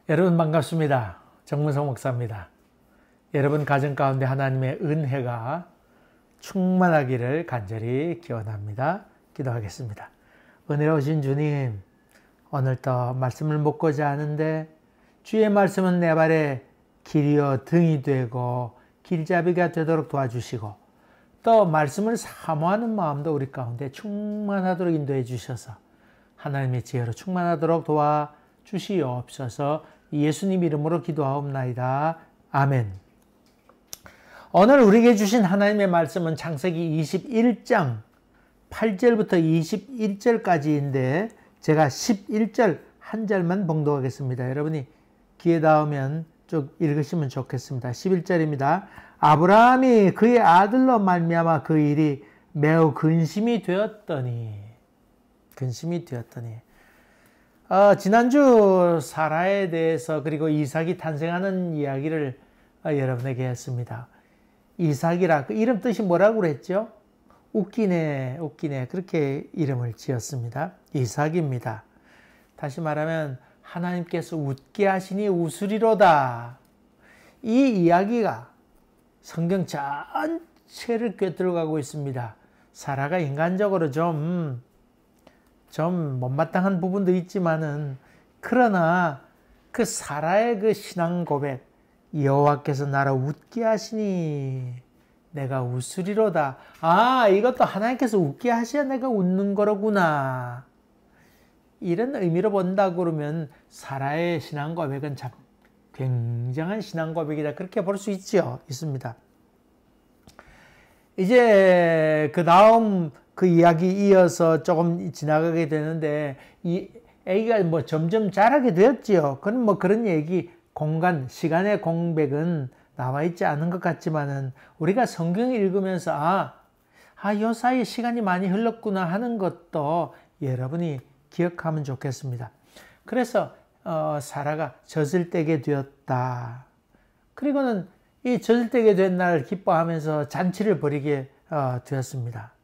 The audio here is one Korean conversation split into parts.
여러분 반갑습니다. 정문성 목사입니다. 여러분 가정 가운데 하나님의 은혜가 충만하기를 간절히 기원합니다. 기도하겠습니다. 은혜로우신 주님, 오늘도 말씀을 묻고자 하는데 주의 말씀은 내 발에 길이요 등이 되고 길잡이가 되도록 도와주시고 또 말씀을 사모하는 마음도 우리 가운데 충만하도록 인도해 주셔서 하나님의 지혜로 충만하도록 도와주시옵소서. 예수님 이름으로 기도하옵나이다. 아멘. 오늘 우리에게 주신 하나님의 말씀은 창세기 21장 8절부터 21절까지인데 제가 11절 한 절만 봉독하겠습니다. 여러분이 기회 닿으면 쭉 읽으시면 좋겠습니다. 11절입니다. 아브라함이 그의 아들로 말미암아 그 일이 매우 근심이 되었더니 지난주 사라에 대해서 그리고 이삭이 탄생하는 이야기를 여러분에게 했습니다. 이삭이라 그 이름 뜻이 뭐라고 그랬죠? 웃기네 그렇게 이름을 지었습니다. 이삭입니다. 다시 말하면 하나님께서 웃게 하시니 웃으리로다. 이 이야기가 성경 전체를 꿰뚫어가고 있습니다. 사라가 인간적으로 좀 못마땅한 부분도 있지만은 그러나 그 사라의 그 신앙 고백, 여호와께서 나를 웃게 하시니 내가 웃으리로다. 아, 이것도 하나님께서 웃게 하셔야 내가 웃는 거로구나. 이런 의미로 본다 그러면 사라의 신앙 고백은 참 굉장한 신앙 고백이다. 그렇게 볼 수 있습니다. 이제 그 다음 그 이야기 이어서 조금 지나가게 되는데 이 아기가 뭐 점점 자라게 되었지요. 그런 뭐 그런 얘기, 공간, 시간의 공백은 나와 있지 않은 것 같지만은 우리가 성경을 읽으면서 요 사이에 시간이 많이 흘렀구나 하는 것도 여러분이 기억하면 좋겠습니다. 그래서 사라가 젖을 떼게 되었다. 그리고는 이 젖을 떼게 된 날 기뻐하면서 잔치를 벌이게 되었습니다.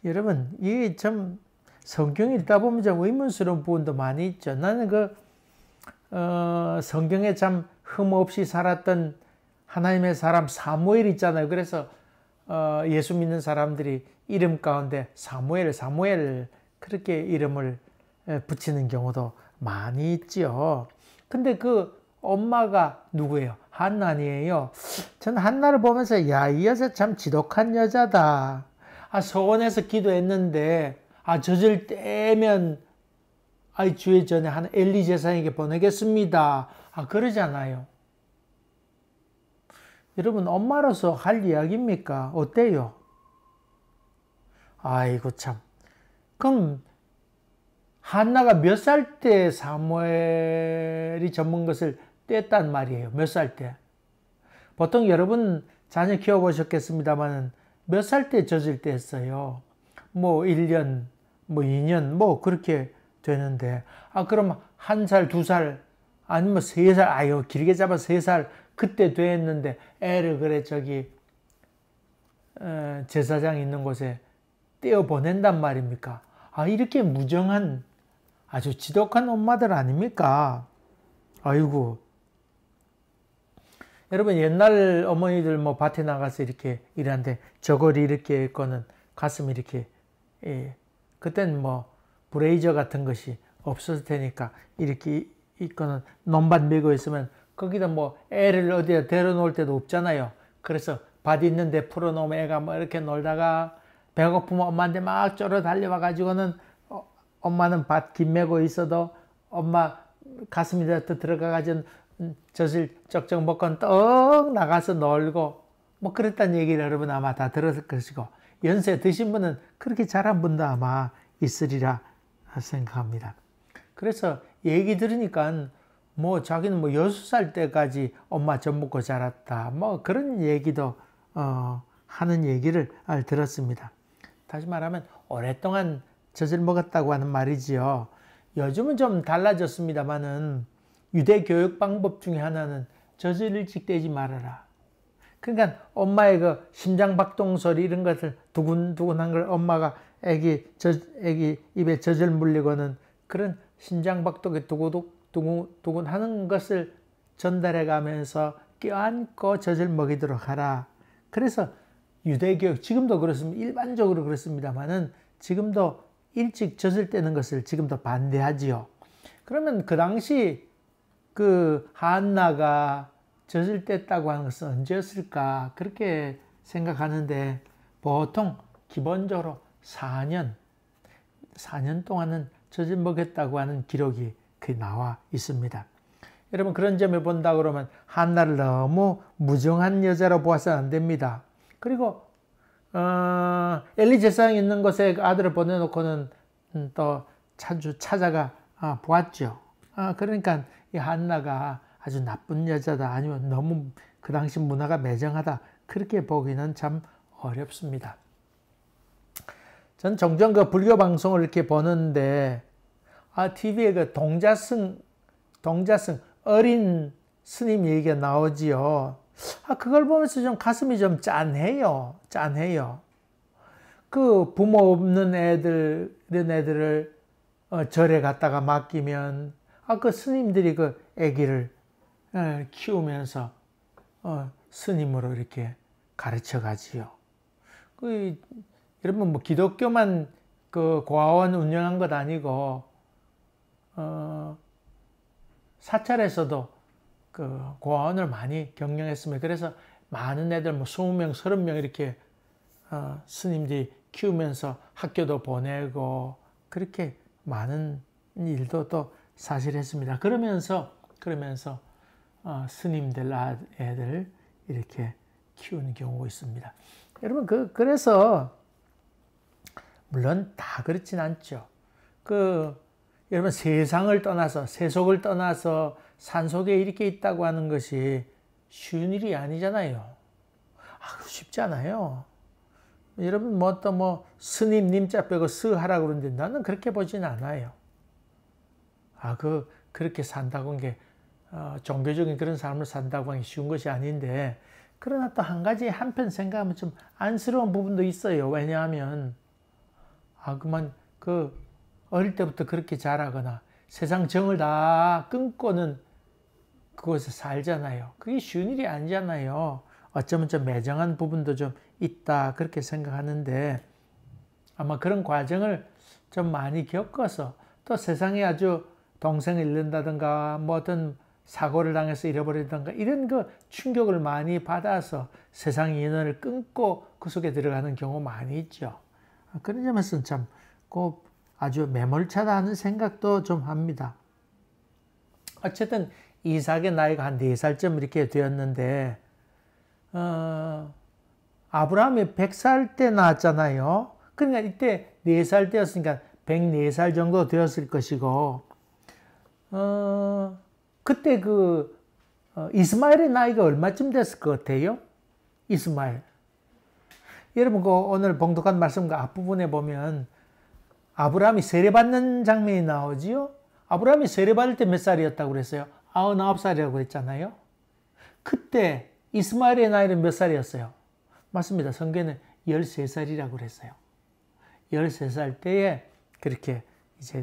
여러분, 이게 참 성경 읽다 보면 좀 의문스러운 부분도 많이 있죠. 나는 성경에 참 흠없이 살았던 하나님의 사람 사무엘 있잖아요. 그래서 예수 믿는 사람들이 이름 가운데 사무엘 그렇게 이름을 붙이는 경우도 많이 있지요. 근데 그 엄마가 누구예요? 한나 아니에요? 전 한나를 보면서 이 여자 참 지독한 여자다. 서원해서 기도했는데 젖을 떼면 주의 전에 한 엘리 제사장에게 보내겠습니다. 그러잖아요. 여러분, 엄마로서 할 이야기입니까? 어때요? 아이고 참. 그럼 한나가 몇 살 때 사무엘이 접은 것을 뗐단 말이에요? 몇 살 때? 보통 여러분 자녀 키워보셨겠습니다만 몇 살 때 젖을 뗐어요? 뭐 1년, 뭐 2년, 뭐 그렇게 되는데 그럼 1살, 2살, 아니면 3살, 길게 잡아 3살 그때 됐는데 애를 그래 제사장 있는 곳에 떼어 보낸단 말입니까? 이렇게 무정한 아주 지독한 엄마들 아닙니까? 아이고. 여러분, 옛날 어머니들 뭐 밭에 나가서 이렇게 일하는데 저고리 이렇게 입고는 가슴 이렇게, 그땐 뭐 브레이저 같은 것이 없었을 테니까 이렇게 입고는 논밭 메고 있으면 거기다 뭐 애를 어디에 데려놓을 때도 없잖아요. 그래서 밭 있는데 풀어놓으면 애가 뭐 이렇게 놀다가 배고프면 엄마한테 막 쫄아 달려와가지고는 엄마는 밭 김 메고 있어도 엄마 가슴에 들어가가지고 젖을 쩍쩍 먹고 떡 나가서 놀고 뭐 그랬다는 얘기를 여러분 아마 다 들었을 것이고 연세 드신 분은 그렇게 잘한 분도 아마 있으리라 생각합니다. 그래서 얘기 들으니까 뭐 자기는 뭐 6살 때까지 엄마 젖 먹고 자랐다 뭐 그런 얘기도 하는 얘기를 들었습니다. 다시 말하면 오랫동안 젖을 먹었다고 하는 말이지요. 요즘은 좀 달라졌습니다만은 유대 교육 방법 중에 하나는 젖을 일찍 떼지 말아라. 그러니까 엄마의 그 심장 박동 소리 이런 것을 두근두근한 걸 엄마가 애기 입에 젖을 물리고는 그런 심장 박동이 두구둑 두근두근 하는 것을 전달해 가면서 껴안고 젖을 먹이도록 하라. 그래서 유대교육, 지금도 그렇습니다. 일반적으로 그렇습니다만은 지금도 일찍 젖을 떼는 것을 지금도 반대하지요. 그러면 그 당시 그 한나가 젖을 뗐다고 하는 것은 언제였을까? 그렇게 생각하는데 보통 기본적으로 4년 동안은 젖을 먹였다고 하는 기록이 나와 있습니다. 여러분 그런 점을 본다 그러면 한나를 너무 무정한 여자로 보아서는 안 됩니다. 그리고 엘리 제사장이 있는 곳에 아들을 보내놓고는 또 자주 찾아가 보았죠. 그러니까 이 한나가 아주 나쁜 여자다, 아니면 너무 그 당시 문화가 매정하다, 그렇게 보기는 참 어렵습니다. 전 종종 그 불교 방송을 이렇게 보는데 TV에 그 동자승 어린 스님 얘기가 나오지요. 그걸 보면서 좀 가슴이 좀 짠해요. 그 부모 없는 이런 애들을 절에 갔다가 맡기면 그 스님들이 그 아기를 키우면서 스님으로 이렇게 가르쳐 가지요. 여러분 뭐 기독교만 그 고아원 운영한 것 아니고 사찰에서도 그 고아원을 많이 경영했습니다. 그래서 많은 애들 뭐 20명, 30명 이렇게 스님들이 키우면서 학교도 보내고 그렇게 많은 일도 또 사실 했습니다. 그러면서 스님들 애들 이렇게 키우는 경우가 있습니다. 여러분 그래서 물론 다 그렇진 않죠. 여러분 세상을 떠나서, 세속을 떠나서 산속에 이렇게 있다고 하는 것이 쉬운 일이 아니잖아요. 쉽지 않아요. 여러분 스님 님자 빼고 스하라고 그러는데 나는 그렇게 보진 않아요. 그렇게 산다고 한 게 종교적인 그런 삶을 산다고 하는 게 쉬운 것이 아닌데, 그러나 또 한 가지 한편 생각하면 좀 안쓰러운 부분도 있어요. 왜냐하면 어릴 때부터 그렇게 자라거나 세상 정을 다 끊고는 그곳에 살잖아요. 그게 쉬운 일이 아니잖아요. 어쩌면 좀 매정한 부분도 좀 있다, 그렇게 생각하는데, 아마 그런 과정을 좀 많이 겪어서 또 세상에 아주 동생을 잃는다든가 어떤 사고를 당해서 잃어버리든가 이런 충격을 많이 받아서 세상 인연을 끊고 그 속에 들어가는 경우 많이 있죠. 그런 점에서는 참 아주 매몰차다 하는 생각도 좀 합니다. 어쨌든 이삭의 나이가 한 4살쯤 이렇게 되었는데 아브라함이 100살 때 낳았잖아요. 그러니까 이때 4살 때였으니까 104살 정도 되었을 것이고, 그때 이스마엘의 나이가 얼마쯤 됐을 것 같아요? 이스마엘. 여러분 오늘 봉독한 말씀과 앞부분에 보면 아브라함이 세례받는 장면이 나오지요. 아브라함이 세례받을 때 몇 살이었다고 그랬어요? 99살이라고 그랬잖아요. 그때 이스마엘의 나이는 몇 살이었어요? 맞습니다. 성경에는 13살이라고 그랬어요. 13살 때에 그렇게 이제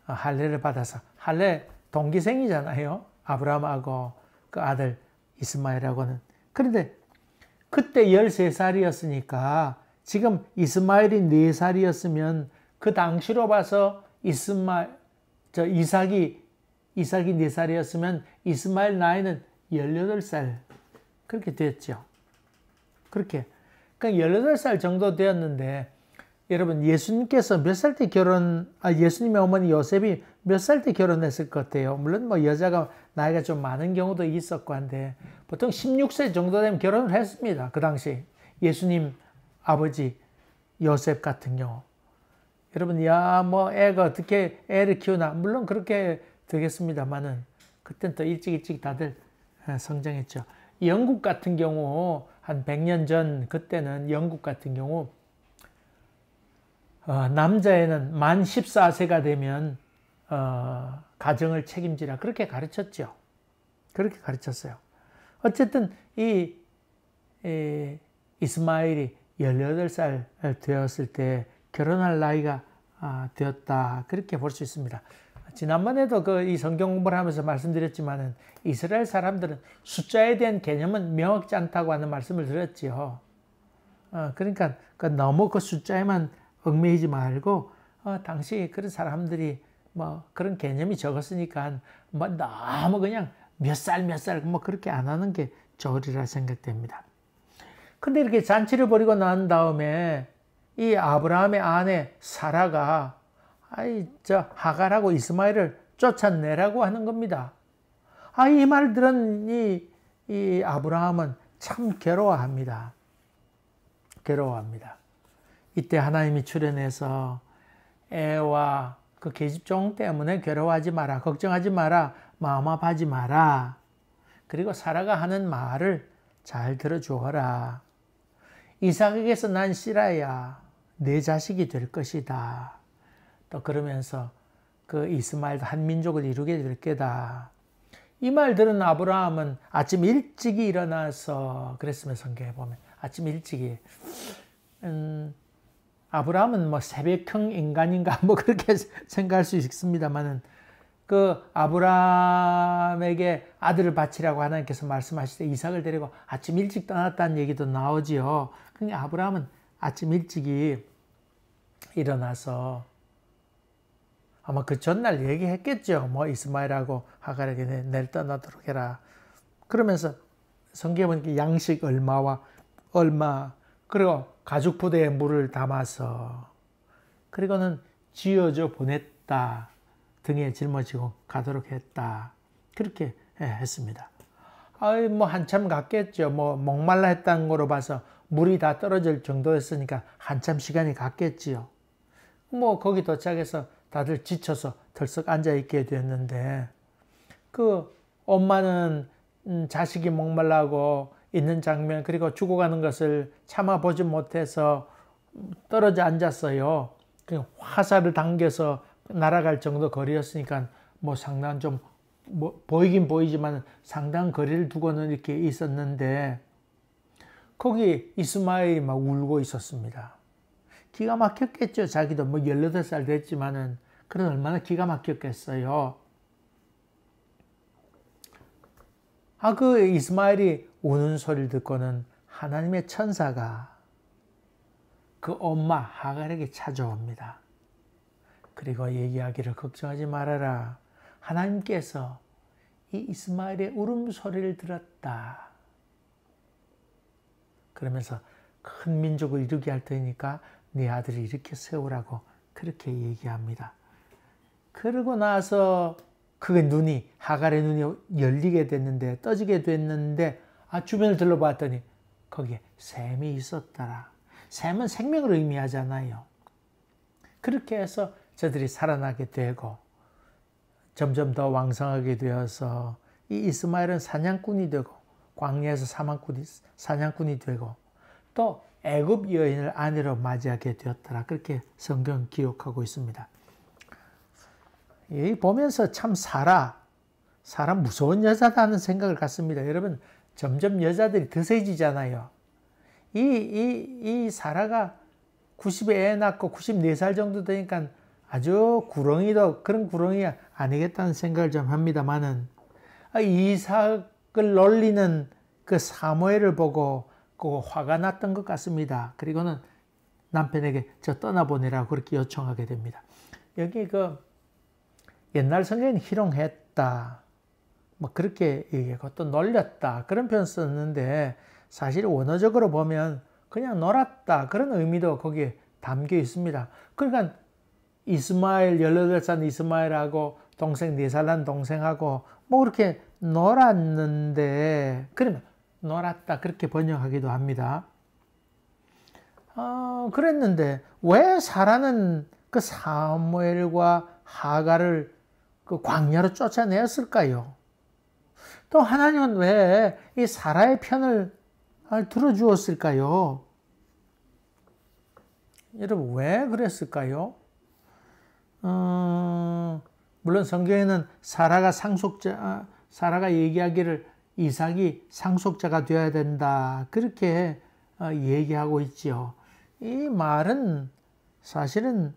할례를 받아서, 할례 동기생이잖아요. 아브라함하고 그 아들 이스마엘하고는. 그런데 그때 13살이었으니까 지금 이스마엘이 4살이었으면 그 당시로 봐서 이삭이 4살이었으면 이스마엘 나이는 18살 그렇게 됐죠. 그러니까 18살 정도 되었는데, 여러분 예수님께서 몇 살 때 예수님의 어머니 요셉이 몇 살 때 결혼했을 것 같아요? 물론 여자가 나이가 좀 많은 경우도 있었고 한데 보통 16세 정도 되면 결혼을 했습니다. 그 당시 예수님 아버지 요셉 같은 경우. 여러분 애가 어떻게 애를 키우나, 물론 그렇게 되겠습니다만은 그때는 또 일찍 다들 성장했죠. 영국 같은 경우 한 100년 전, 그때는 영국 같은 경우 남자애는 만 14세가 되면 가정을 책임지라, 그렇게 가르쳤죠. 그렇게 가르쳤어요. 어쨌든 이스마엘이 18살 되었을 때 결혼할 나이가 되었다, 그렇게 볼 수 있습니다. 지난번에도 이 성경 공부를 하면서 말씀드렸지만은 이스라엘 사람들은 숫자에 대한 개념은 명확지 않다고 하는 말씀을 드렸지요. 그러니까 너무 그 숫자에만 얽매이지 말고 당시 그런 사람들이 뭐 그런 개념이 적었으니까 뭐 너무 그냥 몇 살 뭐 그렇게 안 하는 게 좋으리라 생각됩니다. 근데 이렇게 잔치를 벌이고 난 다음에 이 아브라함의 아내 사라가 하갈하고 이스마엘을 쫓아내라고 하는 겁니다. 이 말 들은 이 아브라함은 참 괴로워합니다. 이때 하나님이 출현해서 애와 그 계집종 때문에 괴로워하지 마라, 걱정하지 마라, 마음 아파하지 마라. 그리고 사라가 하는 말을 잘 들어주어라. 이삭에게서 난 씨라야 내 자식이 될 것이다. 또 그러면서 그 이스마엘도 한 민족을 이루게 될 게다. 이 말 들은 아브라함은 아침 일찍이 일어나서, 그랬으면 성경에 보면 아침 일찍이, 아브라함은 뭐 새벽형 인간인가 뭐 그렇게 생각할 수 있습니다만은 그 아브라함에게 아들을 바치라고 하나님께서 말씀하실 때 이삭을 데리고 아침 일찍 떠났다는 얘기도 나오지요. 그러니까 아브라함은 아침 일찍이 일어나서 아마 그 전날 얘기했겠죠. 뭐 이스마엘하고 하갈에게 내일 떠나도록 해라. 그러면서 성경에 보니까 양식 얼마 그리고 가죽 부대에 물을 담아서 그리고는 쥐어줘 보냈다. 등에 짊어지고 가도록 했다. 그렇게 했습니다. 뭐 한참 갔겠죠. 뭐 목말라 했다는 거로 봐서 물이 다 떨어질 정도였으니까 한참 시간이 갔겠지요. 뭐 거기 도착해서 다들 지쳐서 덜썩 앉아있게 됐는데 그 엄마는 자식이 목말라고 있는 장면 그리고 죽어가는 것을 참아보지 못해서 떨어져 앉았어요. 화살을 당겨서 날아갈 정도 거리였으니까 뭐 상당한 좀 뭐 보이긴 보이지만 상당한 거리를 두고는 이렇게 있었는데 거기 이스마엘이 막 울고 있었습니다. 기가 막혔겠죠. 자기도 뭐 18살 됐지만은 그런 얼마나 기가 막혔겠어요. 그 이스마엘이 우는 소리를 듣고는 하나님의 천사가 그 엄마 하갈에게 찾아옵니다. 그리고 얘기하기를 걱정하지 말아라. 하나님께서 이 이스마엘의 울음소리를 들었다. 그러면서 큰 민족을 이루게 할 테니까 네 아들을 이렇게 세우라고 그렇게 얘기합니다. 그러고 나서 하갈의 눈이 열리게 됐는데 떠지게 됐는데 주변을 둘러봤더니 거기에 샘이 있었더라. 샘은 생명을 의미하잖아요. 그렇게 해서 저들이 살아나게 되고 점점 더 왕성하게 되어서 이 이스마엘은 사냥꾼이 되고 광야에서 사냥꾼이 되고 또 애굽 여인을 아내로 맞이하게 되었더라. 그렇게 성경 기록하고 있습니다. 이 보면서 참 사라 무서운 여자다는 생각을 갖습니다. 여러분 점점 여자들이 드세지잖아요. 이 사라가 90에 애 낳고 94살 정도 되니까 아주 구렁이도 그런 구렁이 아니겠다는 생각을 좀 합니다만은 이삭을 놀리는 그 사무엘을 보고 그 화가 났던 것 같습니다. 그리고는 남편에게 저 떠나보내라고 그렇게 요청하게 됩니다. 여기 옛날 성경에는 희롱했다. 뭐 그렇게 얘기하고 또 놀렸다. 그런 표현 썼는데 사실 원어적으로 보면 그냥 놀았다. 그런 의미도 거기에 담겨 있습니다. 그러니까 이스마엘 18살 이스마엘하고 동생 4살 난 동생하고 뭐 그렇게 놀았는데 그러면 놀았다 그렇게 번역하기도 합니다. 그랬는데 왜 사라는 그 사무엘과 하갈을 그 광야로 쫓아내었을까요? 또 하나님은 왜 이 사라의 편을 들어주었을까요? 여러분 왜 그랬을까요? 물론 성경에는 사라가 얘기하기를 이삭이 상속자가 되어야 된다. 그렇게 얘기하고 있지요. 이 말은 사실은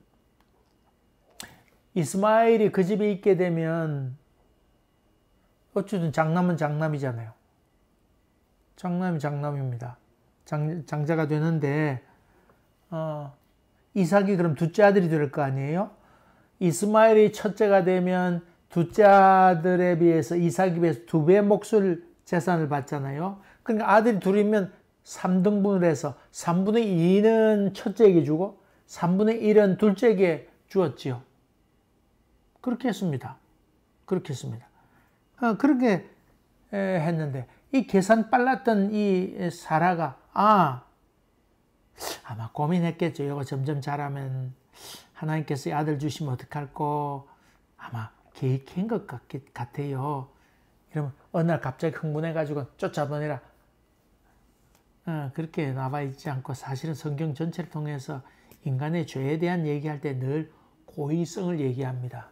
이스마엘이 그 집에 있게 되면 어쨌든 장남은 장남이잖아요. 장남이 장남입니다. 장자가 되는데 이삭이 그럼 둘째 아들이 될 거 아니에요? 이스마엘이 첫째가 되면 둘째 아들에 비해서 이삭에 비해서 2배 몫을 재산을 받잖아요. 그러니까 아들이 둘이면 3등분을 해서 3분의 2는 첫째에게 주고 3분의 1은 둘째에게 주었지요. 그렇게 했습니다. 그렇게 했습니다. 그렇게 했는데 이 계산 빨랐던 이 사라가 아마 고민했겠죠. 이거 점점 자라면 하나님께서 아들 주시면 어떡할꼬 아마 계획한 것 같아요. 이러면 어느 날 갑자기 흥분해가지고 쫓아보내라. 그렇게 나와 있지 않고 사실은 성경 전체를 통해서 인간의 죄에 대한 얘기할 때 늘 고의성을 얘기합니다.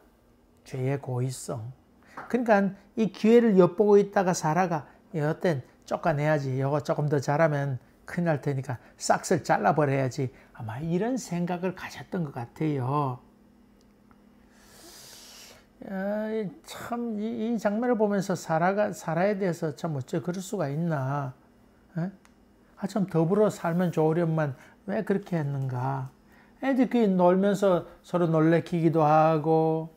죄의 고의성. 그러니까 이 기회를 엿보고 있다가 사라가 여튼 쫓아내야지. 이거 조금 더 잘하면 큰일 날 테니까 싹을 잘라버려야지. 아마 이런 생각을 가졌던 것 같아요. 참 이 장면을 보면서 사라에 대해서 참 어째 그럴 수가 있나. 좀 더불어 살면 좋으련만 왜 그렇게 했는가. 애들끼리 놀면서 서로 놀래키기도 하고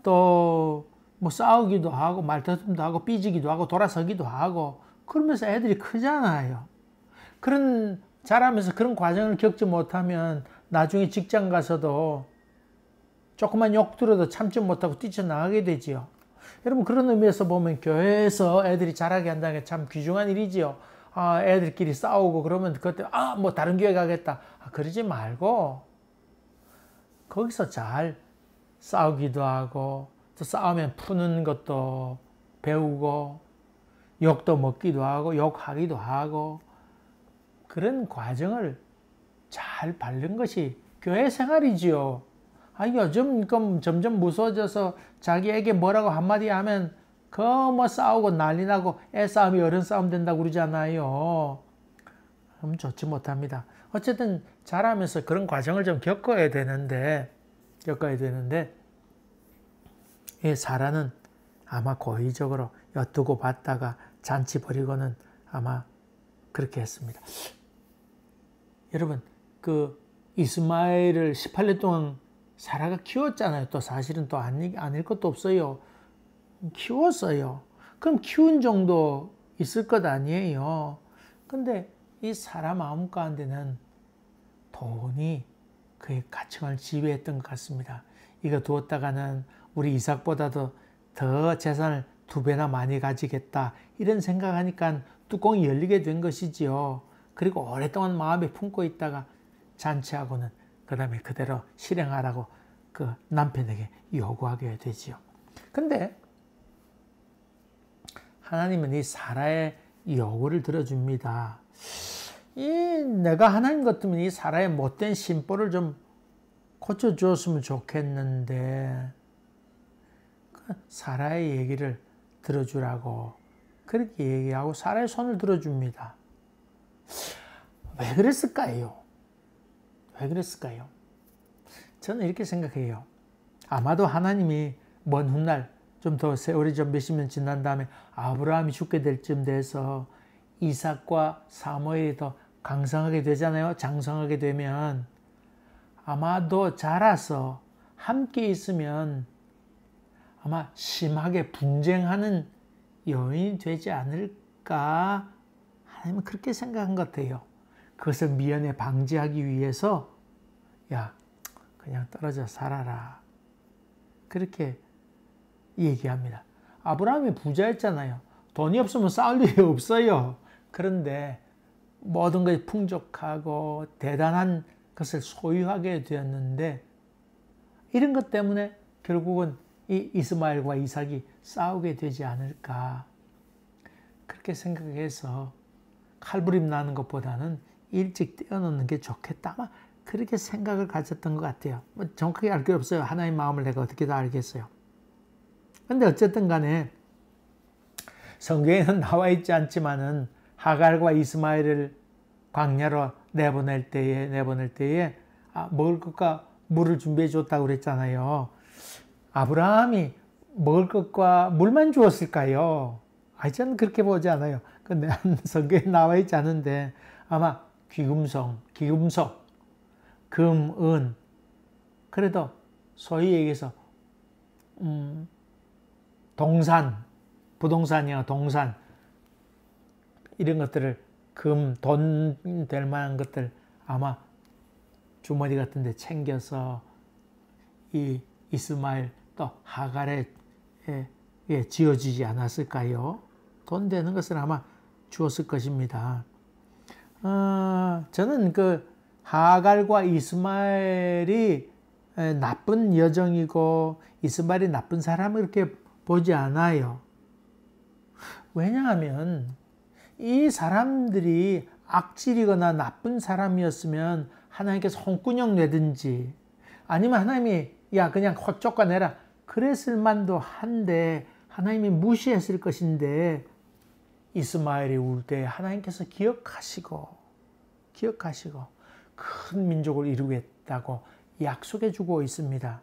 또 뭐 싸우기도 하고 말다툼도 하고 삐지기도 하고 돌아서기도 하고 그러면서 애들이 크잖아요. 자라면서 그런 과정을 겪지 못하면 나중에 직장 가서도 조그만 욕 들어도 참지 못하고 뛰쳐나가게 되지요. 여러분 그런 의미에서 보면 교회에서 애들이 자라게 한다는 게 참 귀중한 일이지요. 애들끼리 싸우고 그러면 그때 뭐 다른 교회 가겠다. 그러지 말고 거기서 잘 싸우기도 하고 또 싸우면 푸는 것도 배우고 욕도 먹기도 하고 욕하기도 하고 그런 과정을 잘 밟는 것이 교회 생활이지요. 요즘 점점 무서워져서 자기에게 뭐라고 한마디 하면 뭐 싸우고 난리 나고 애 싸움이 어른 싸움 된다고 그러잖아요. 그럼 좋지 못합니다. 어쨌든 자라면서 그런 과정을 좀 겪어야 되는데 이 사라는 아마 고의적으로 엿두고 봤다가 잔치 벌이고는 아마 그렇게 했습니다. 여러분 그 이스마엘을 18년 동안 사라가 키웠잖아요. 또 사실은 또 아닐 것도 없어요. 키웠어요. 그럼 키운 정도 있을 것 아니에요. 근데 이 사라 마음 가운데는 돈이 그의 가치관을 지배했던 것 같습니다. 이거 두었다가는 우리 이삭보다도 더 재산을 2배나 많이 가지겠다. 이런 생각하니까 뚜껑이 열리게 된 것이지요. 그리고 오랫동안 마음에 품고 있다가 잔치하고는 그 다음에 그대로 실행하라고 그 남편에게 요구하게 되지요. 근데 하나님은 이 사라의 요구를 들어줍니다. 내가 하나님 같으면 이 사라의 못된 심보를 좀 고쳐주었으면 좋겠는데 사라의 얘기를 들어주라고 그렇게 얘기하고 사라의 손을 들어줍니다. 왜 그랬을까요? 저는 이렇게 생각해요. 아마도 하나님이 먼 훗날 좀 더 세월이 좀 몇십 년 지난 다음에 아브라함이 죽게 될 쯤 돼서 이삭과 사무엘이 더 강성하게 되잖아요. 장성하게 되면 아마도 자라서 함께 있으면 아마 심하게 분쟁하는 요인이 되지 않을까 하나님은 그렇게 생각한 것 같아요. 그것을 미연에 방지하기 위해서 그냥 떨어져 살아라 그렇게 얘기합니다. 아브라함이 부자였잖아요. 돈이 없으면 싸울 일이 없어요. 그런데 모든 것이 풍족하고 대단한 것을 소유하게 되었는데 이런 것 때문에 결국은 이 이스마엘과 이삭이 싸우게 되지 않을까 그렇게 생각해서 칼부림 나는 것보다는 일찍 떼어놓는 게 좋겠다 아마 그렇게 생각을 가졌던 것 같아요. 정확하게 알 게 없어요. 하나님의 마음을 내가 어떻게 다 알겠어요. 근데 어쨌든 간에 성경에는 나와 있지 않지만은 하갈과 이스마엘을 광야로 내보낼 때에 먹을 것과 물을 준비해 줬다고 그랬잖아요. 아브라함이 먹을 것과 물만 주었을까요? 저는 그렇게 보지 않아요. 근데 성경에 나와 있지 않은데 아마 귀금속, 금, 은, 그래도 소위 얘기해서 동산, 부동산이나 동산 이런 것들을 돈 될 만한 것들 아마 주머니 같은 데 챙겨서 이 이스마엘 또 하갈에 지어주지 않았을까요? 돈 되는 것은 아마 주었을 것입니다. 저는 그 하갈과 이스마엘이 나쁜 여정이고 이스마엘이 나쁜 사람을 이렇게 보지 않아요. 왜냐하면 이 사람들이 악질이거나 나쁜 사람이었으면 하나님께서 홍군형 내든지 아니면 하나님이 야 그냥 쫓아내라 그랬을 만도 한데 하나님이 무시했을 것인데 이스마엘이 울 때 하나님께서 기억하시고 큰 민족을 이루겠다고 약속해 주고 있습니다.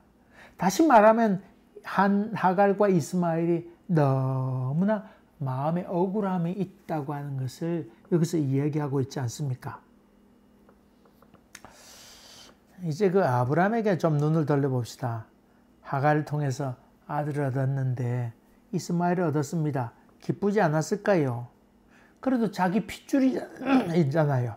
다시 말하면 하갈과 이스마엘이 너무나 마음에 억울함이 있다고 하는 것을 여기서 이야기하고 있지 않습니까? 이제 그 아브라함에게 좀 눈을 돌려봅시다. 하갈을 통해서 아들을 얻었는데 이스마엘을 얻었습니다. 기쁘지 않았을까요? 그래도 자기 핏줄이 있잖아요.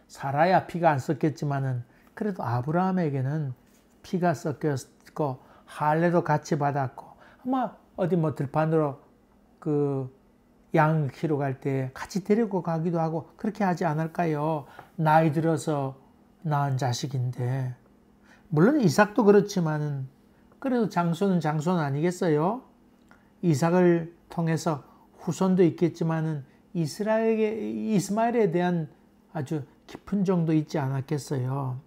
사라야 피가 안 섞였지만은 그래도 아브라함에게는 피가 섞였고 할례도 같이 받았고 아마 어디 뭐 들판으로 그 양 키로 갈 때 같이 데리고 가기도 하고 그렇게 하지 않을까요? 나이 들어서 낳은 자식인데 물론 이삭도 그렇지만은 그래도 장손은 장손 아니겠어요? 이삭을 통해서 후손도 있겠지만은 이스마엘에 대한 아주 깊은 정도 있지 않았겠어요?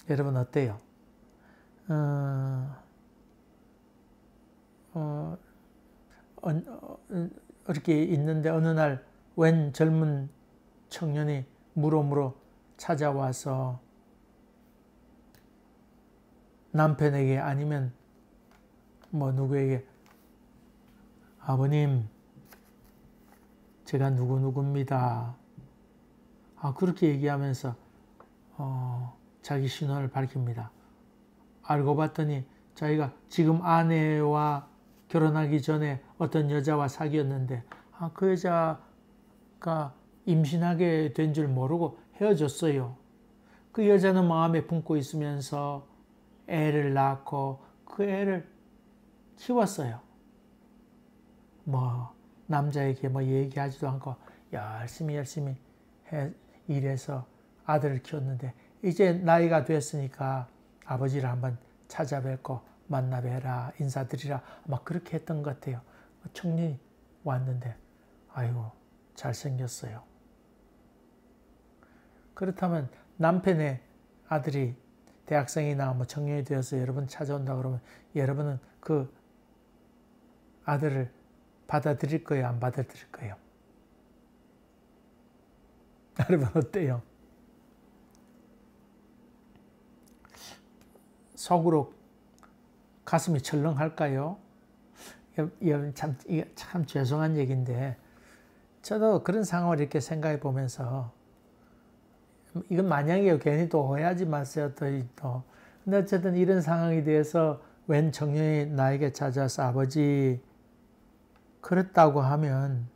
여러분 어때요? 이렇게 있는데 어느 날 웬 젊은 청년이 물어물어 찾아와서 남편에게 아니면 뭐 누구에게 아버님 제가 누구누구입니다. 그렇게 얘기하면서 자기 신원을 밝힙니다. 알고 봤더니 자기가 지금 아내와 결혼하기 전에 어떤 여자와 사귀었는데 그 여자가 임신하게 된 줄 모르고 헤어졌어요. 그 여자는 마음에 품고 있으면서 애를 낳고 그 애를 키웠어요. 뭐 남자에게 뭐 얘기하지도 않고 열심히 일해서 아들을 키웠는데 이제 나이가 됐으니까 아버지를 한번 찾아뵙고 만나뵈라 인사드리라 막 그렇게 했던 것 같아요. 청년이 왔는데 아이고 잘생겼어요. 그렇다면 남편의 아들이 대학생이나 뭐 청년이 되어서 여러분 찾아온다 그러면 여러분은 그 아들을 받아들일 거예요? 안 받아들일 거예요? 여러분 어때요? 속으로 가슴이 철렁할까요? 이게 참 죄송한 얘기인데 저도 그런 상황을 이렇게 생각해 보면서 이건 만약이에요. 괜히 또 오해하지 마세요. 또. 근데 어쨌든 이런 상황에 대해서 웬 청년이 나에게 찾아와서 아버지 그랬다고 하면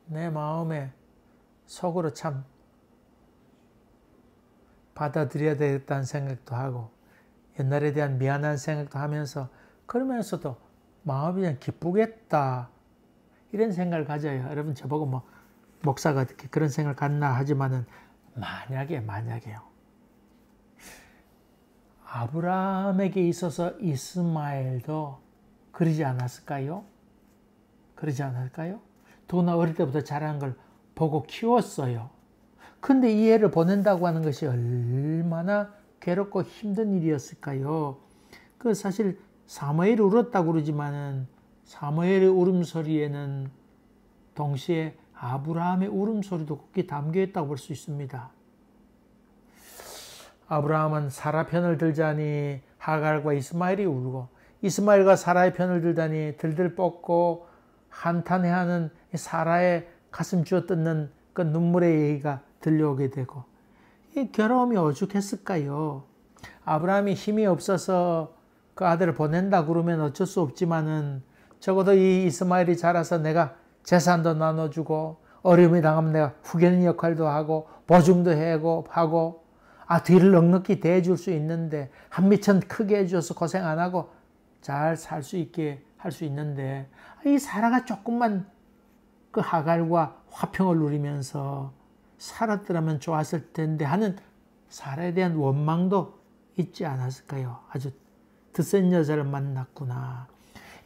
내 마음에 속으로 참 받아들여야 되겠다는 생각도 하고 옛날에 대한 미안한 생각도 하면서 그러면서도 마음이 그냥 기쁘겠다 이런 생각을 가져요. 여러분 저보고 뭐 목사가 어떻게 그런 생각을 갖나 하지만은 만약에요. 아브라함에게 있어서 이스마엘도 그러지 않았을까요? 그러지 않을까요? 더구나 어릴 때부터 자란 걸 보고 키웠어요. 근데 이 애를 보낸다고 하는 것이 얼마나 괴롭고 힘든 일이었을까요? 그 사실 사무엘이 울었다고 그러지만은 사무엘의 울음소리에는 동시에 아브라함의 울음소리도 거기 담겨 있다고 볼 수 있습니다. 아브라함은 사라 편을 들자니 하갈과 이스마엘이 울고 이스마엘과 사라의 편을 들다니 들들 뻗고 한탄해하는 사라의 가슴 쥐어 뜯는 그 눈물의 얘기가 들려오게 되고 이 괴로움이 오죽했을까요? 아브라함이 힘이 없어서 그 아들을 보낸다 그러면 어쩔 수 없지만은 적어도 이 이스마엘이 자라서 내가 재산도 나눠주고 어려움이 당하면 내가 후견인 역할도 하고 보증도 하고 뒤를 넉넉히 대해줄 수 있는데 한미천 크게 해줘서 고생 안 하고 잘 살 수 있게 할 수 있는데 이 사라가 조금만 그 하갈과 화평을 누리면서 살았더라면 좋았을 텐데 하는 사라에 대한 원망도 있지 않았을까요? 아주 드센 여자를 만났구나.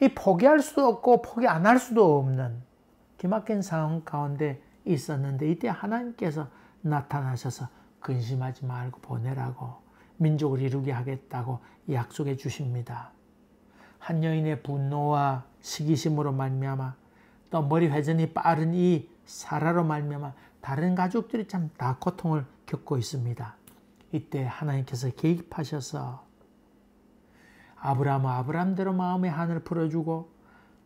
이 포기할 수도 없고 포기 안 할 수도 없는 기막힌 상황 가운데 있었는데 이때 하나님께서 나타나셔서 근심하지 말고 보내라고 민족을 이루게 하겠다고 약속해 주십니다. 한 여인의 분노와 시기심으로 말미암아 또 머리 회전이 빠른 이 사라로 말미암아 다른 가족들이 참 다 고통을 겪고 있습니다. 이때 하나님께서 개입하셔서 아브라함은 아브라함대로 마음의 한을 풀어주고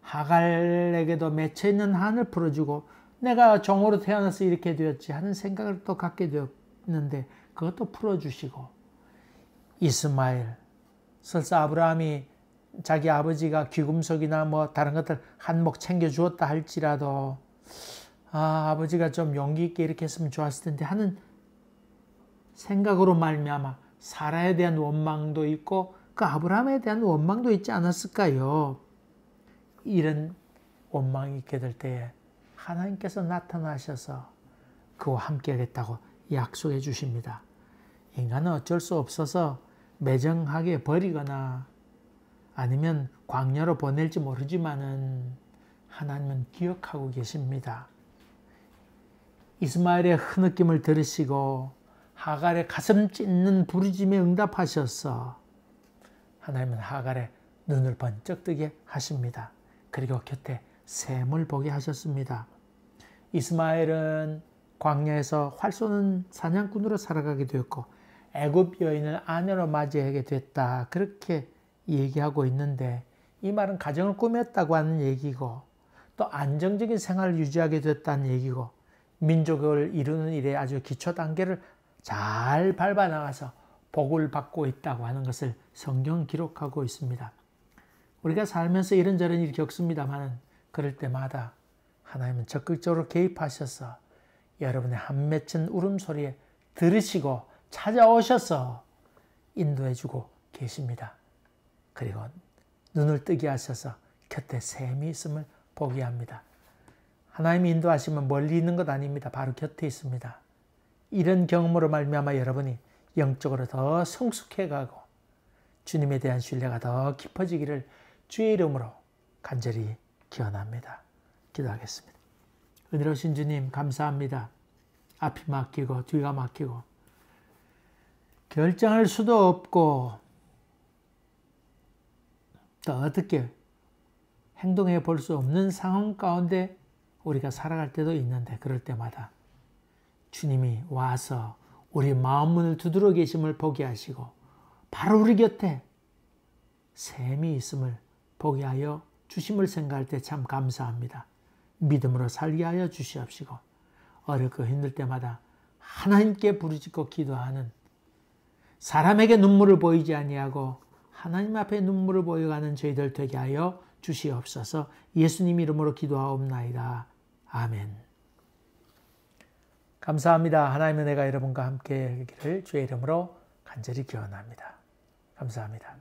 하갈에게도 맺혀있는 한을 풀어주고 내가 종으로 태어나서 이렇게 되었지 하는 생각을 또 갖게 되었는데 그것도 풀어주시고 이스마엘 설사 아브라함이 자기 아버지가 귀금속이나 뭐 다른 것들 한몫 챙겨주었다 할지라도 아버지가 좀 용기 있게 이렇게 했으면 좋았을 텐데 하는 생각으로 말미암아 사라에 대한 원망도 있고 그 아브라함에 대한 원망도 있지 않았을까요? 이런 원망이 있게 될 때에 하나님께서 나타나셔서 그와 함께 하겠다고 약속해 주십니다. 인간은 어쩔 수 없어서 매정하게 버리거나 아니면 광야로 보낼지 모르지만은 하나님은 기억하고 계십니다. 이스마엘의 흐느낌을 들으시고 하갈의 가슴 찢는 부르짐에 응답하셔서 하나님은 하갈의 눈을 번쩍 뜨게 하십니다. 그리고 곁에 샘을 보게 하셨습니다. 이스마엘은 광야에서 활 쏘는 사냥꾼으로 살아가게 되었고 애굽 여인을 아내로 맞이하게 됐다. 그렇게 얘기하고 있는데 이 말은 가정을 꾸몄다고 하는 얘기고 또 안정적인 생활을 유지하게 됐다는 얘기고 민족을 이루는 일에 아주 기초 단계를 잘 밟아나가서 복을 받고 있다고 하는 것을 성경은 기록하고 있습니다. 우리가 살면서 이런저런 일을 겪습니다만 그럴 때마다 하나님은 적극적으로 개입하셔서 여러분의 한 맺힌 울음소리에 들으시고 찾아오셔서 인도해주고 계십니다. 그리고 눈을 뜨게 하셔서 곁에 샘이 있음을 보게 합니다. 하나님이 인도하시면 멀리 있는 것 아닙니다. 바로 곁에 있습니다. 이런 경험으로 말미암아 여러분이 영적으로 더 성숙해가고 주님에 대한 신뢰가 더 깊어지기를 주의 이름으로 간절히 기원합니다. 기도하겠습니다. 은혜로우신 주님 감사합니다. 앞이 막히고 뒤가 막히고 결정할 수도 없고 또 어떻게 행동해 볼 수 없는 상황 가운데 우리가 살아갈 때도 있는데 그럴 때마다 주님이 와서 우리 마음문을 두드려 계심을 보게 하시고 바로 우리 곁에 샘이 있음을 보게 하여 주심을 생각할 때 참 감사합니다. 믿음으로 살게 하여 주시옵시고 어렵고 힘들 때마다 하나님께 부르짖고 기도하는 사람에게 눈물을 보이지 아니하고 하나님 앞에 눈물을 보여가는 저희들 되게 하여 주시옵소서. 예수님 이름으로 기도하옵나이다. 아멘. 감사합니다. 하나님의 은혜가 여러분과 함께 하기를 주의 이름으로 간절히 기원합니다. 감사합니다.